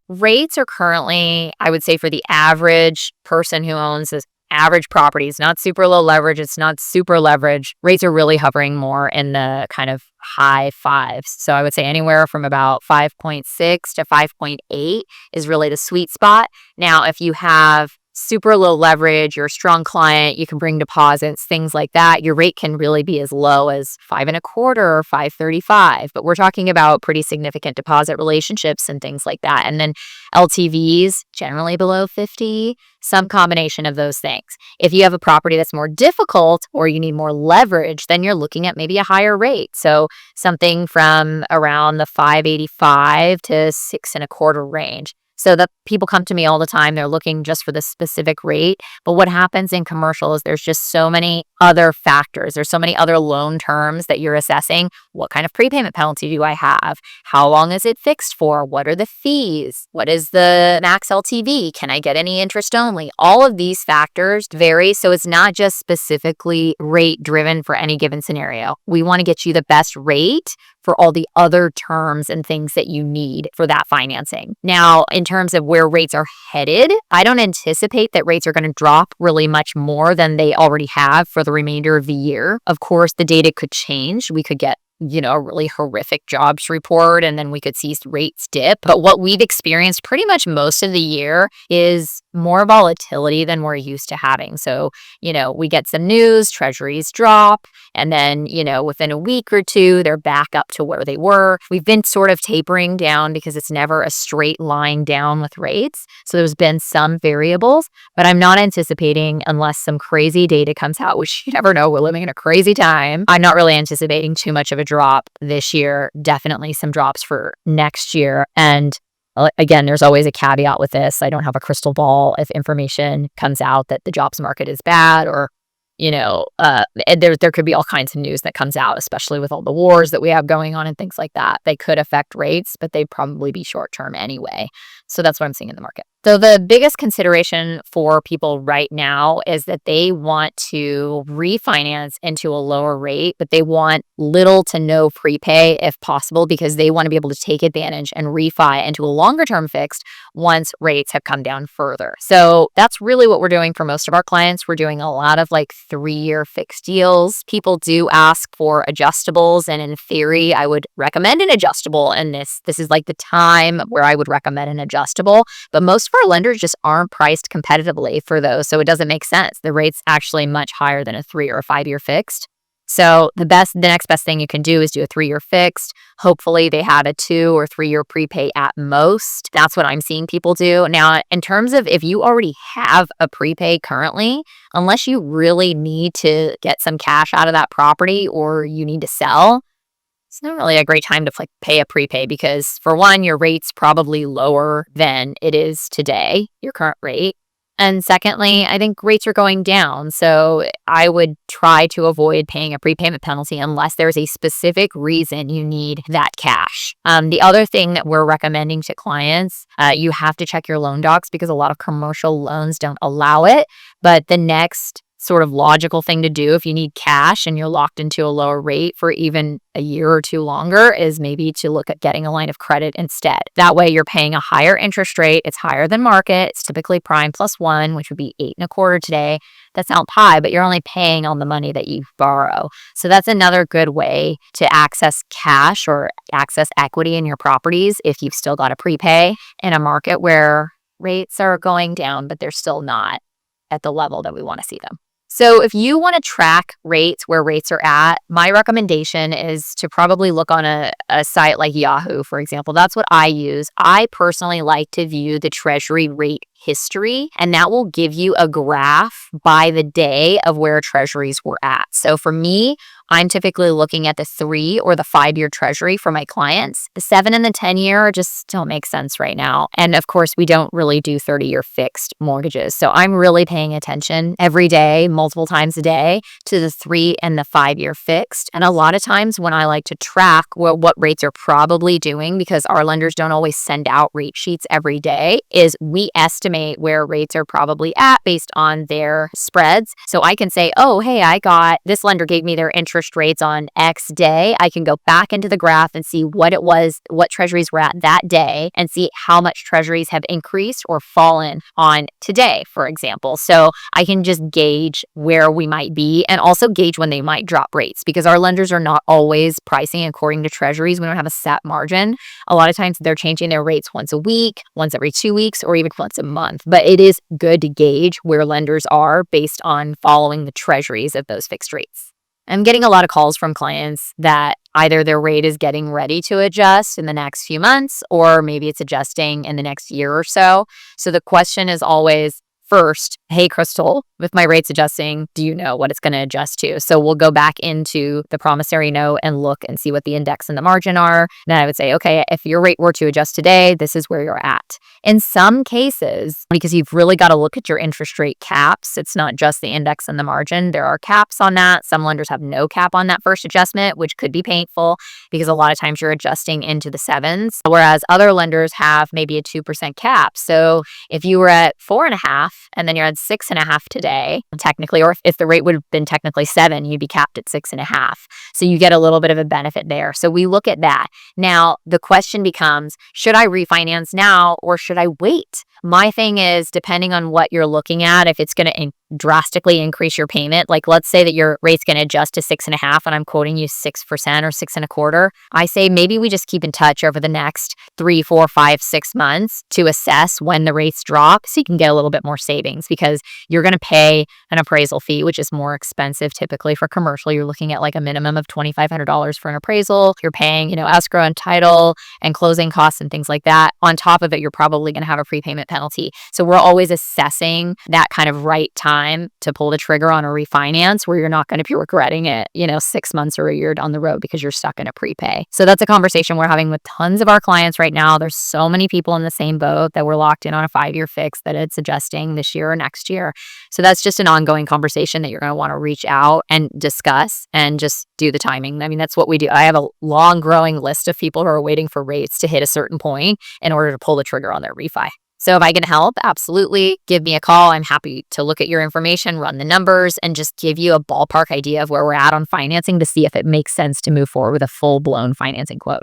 Rates are currently, I would say, for the average person who owns this average properties, not super low leverage, it's not super leverage. Rates are really hovering more in the kind of high fives. So I would say anywhere from about 5.6 to 5.8 is really the sweet spot. Now, if you have super low leverage, you're a strong client, you can bring deposits, things like that, your rate can really be as low as 5.25 or 5.35. But we're talking about pretty significant deposit relationships and things like that. And then LTVs generally below 50, some combination of those things. If you have a property that's more difficult or you need more leverage, then you're looking at maybe a higher rate. So something from around the 5.85 to 6.25 range. So that people come to me all the time, they're looking just for the specific rate. But what happens in commercial is there's just so many other factors. There's so many other loan terms that you're assessing. What kind of prepayment penalty do I have? How long is it fixed for? What are the fees? What is the max LTV? Can I get any interest only? All of these factors vary. So it's not just specifically rate driven for any given scenario. We want to get you the best rate for all the other terms and things that you need for that financing. Now, in terms of where rates are headed, I don't anticipate that rates are going to drop really much more than they already have for the remainder of the year. Of course, the data could change. We could get a really horrific jobs report and then we could see rates dip. But what we've experienced pretty much most of the year is more volatility than we're used to having. So, we get some news, treasuries drop, and then, within a week or two, they're back up to where they were. We've been sort of tapering down because it's never a straight line down with rates. So there's been some variables, but I'm not anticipating, unless some crazy data comes out, which you never know, we're living in a crazy time. I'm not really anticipating too much of a drop this year. Definitely some drops for next year. And again, there's always a caveat with this. I don't have a crystal ball. If information comes out that the jobs market is bad or there could be all kinds of news that comes out, especially with all the wars that we have going on and things like that. They could affect rates, but they'd probably be short term anyway. So that's what I'm seeing in the market. So the biggest consideration for people right now is that they want to refinance into a lower rate, but they want little to no prepay if possible because they want to be able to take advantage and refi into a longer term fixed once rates have come down further. So that's really what we're doing for most of our clients. We're doing a lot of 3-year fixed deals. People do ask for adjustables, and in theory, I would recommend an adjustable. And this is the time where I would recommend an adjustable, but most of our lenders just aren't priced competitively for those. So it doesn't make sense. The rate's actually much higher than a 3 or a 5-year fixed. So the next best thing you can do is do a 3-year fixed. Hopefully they have a 2 or 3-year prepay at most. That's what I'm seeing people do. Now, in terms of if you already have a prepay currently, unless you really need to get some cash out of that property or you need to sell, it's not really a great time to pay a prepay because, for one, your rate's probably lower than it is today, your current rate. And secondly, I think rates are going down. So I would try to avoid paying a prepayment penalty unless there's a specific reason you need that cash. The other thing that we're recommending to clients, you have to check your loan docs because a lot of commercial loans don't allow it. But the next sort of logical thing to do if you need cash and you're locked into a lower rate for even a year or two longer is maybe to look at getting a line of credit instead. That way you're paying a higher interest rate. It's higher than market. It's typically prime plus 1, which would be 8.25 today. That sounds high, but you're only paying on the money that you borrow. So that's another good way to access cash or access equity in your properties if you've still got a prepay in a market where rates are going down, but they're still not at the level that we want to see them. So if you want to track rates where rates are at, my recommendation is to probably look on a site like Yahoo, for example. That's what I use. I personally like to view the Treasury rate history, and that will give you a graph by the day of where treasuries were at. So for me, I'm typically looking at the 3 or the 5-year treasury for my clients. The 7 and the 10-year just don't make sense right now. And of course, we don't really do 30-year fixed mortgages. So I'm really paying attention every day, multiple times a day, to the 3 and the 5-year fixed. And a lot of times when I like to track what rates are probably doing, because our lenders don't always send out rate sheets every day, is we estimate where rates are probably at based on their spreads. So I can say, oh, hey, this lender gave me their interest interest rates on X day, I can go back into the graph and see what it was, what treasuries were at that day, and see how much treasuries have increased or fallen on today, for example. So I can just gauge where we might be and also gauge when they might drop rates, because our lenders are not always pricing according to treasuries. We don't have a set margin. A lot of times they're changing their rates once a week, once every 2 weeks, or even once a month. But it is good to gauge where lenders are based on following the treasuries of those fixed rates. I'm getting a lot of calls from clients that either their rate is getting ready to adjust in the next few months, or maybe it's adjusting in the next year or so. So the question is always, first, hey, Crystal, with my rates adjusting, do you know what it's going to adjust to? So we'll go back into the promissory note and look and see what the index and the margin are. Then I would say, okay, if your rate were to adjust today, this is where you're at. In some cases, because you've really got to look at your interest rate caps, it's not just the index and the margin. There are caps on that. Some lenders have no cap on that first adjustment, which could be painful because a lot of times you're adjusting into the sevens, whereas other lenders have maybe a 2% cap. So if you were at 4.5 and then you're at 6.5 today, technically, or if the rate would have been technically 7, you'd be capped at 6.5. So you get a little bit of a benefit there. So we look at that. Now, the question becomes, should I refinance now or should I wait? My thing is, depending on what you're looking at, if it's going to drastically increase your payment, like let's say that your rate's going to adjust to 6.5 and I'm quoting you 6% or 6.25, I say maybe we just keep in touch over the next 3, 4, 5, 6 months to assess when the rates drop so you can get a little bit more savings, because you're going to pay an appraisal fee, which is more expensive typically for commercial. You're looking at like a minimum of $2,500 for an appraisal. You're paying, escrow and title and closing costs and things like that. On top of it, you're probably going to have a prepayment penalty. So we're always assessing that kind of right time to pull the trigger on a refinance where you're not going to be regretting it, 6 months or a year down the road because you're stuck in a prepay. So that's a conversation we're having with tons of our clients right now. There's so many people in the same boat that we're locked in on a 5-year fix that it's adjusting this year or next year. So that's just an ongoing conversation that you're going to want to reach out and discuss and just do the timing. I mean, that's what we do. I have a long growing list of people who are waiting for rates to hit a certain point in order to pull the trigger on their refi. So if I can help, absolutely give me a call. I'm happy to look at your information, run the numbers, and just give you a ballpark idea of where we're at on financing to see if it makes sense to move forward with a full-blown financing quote.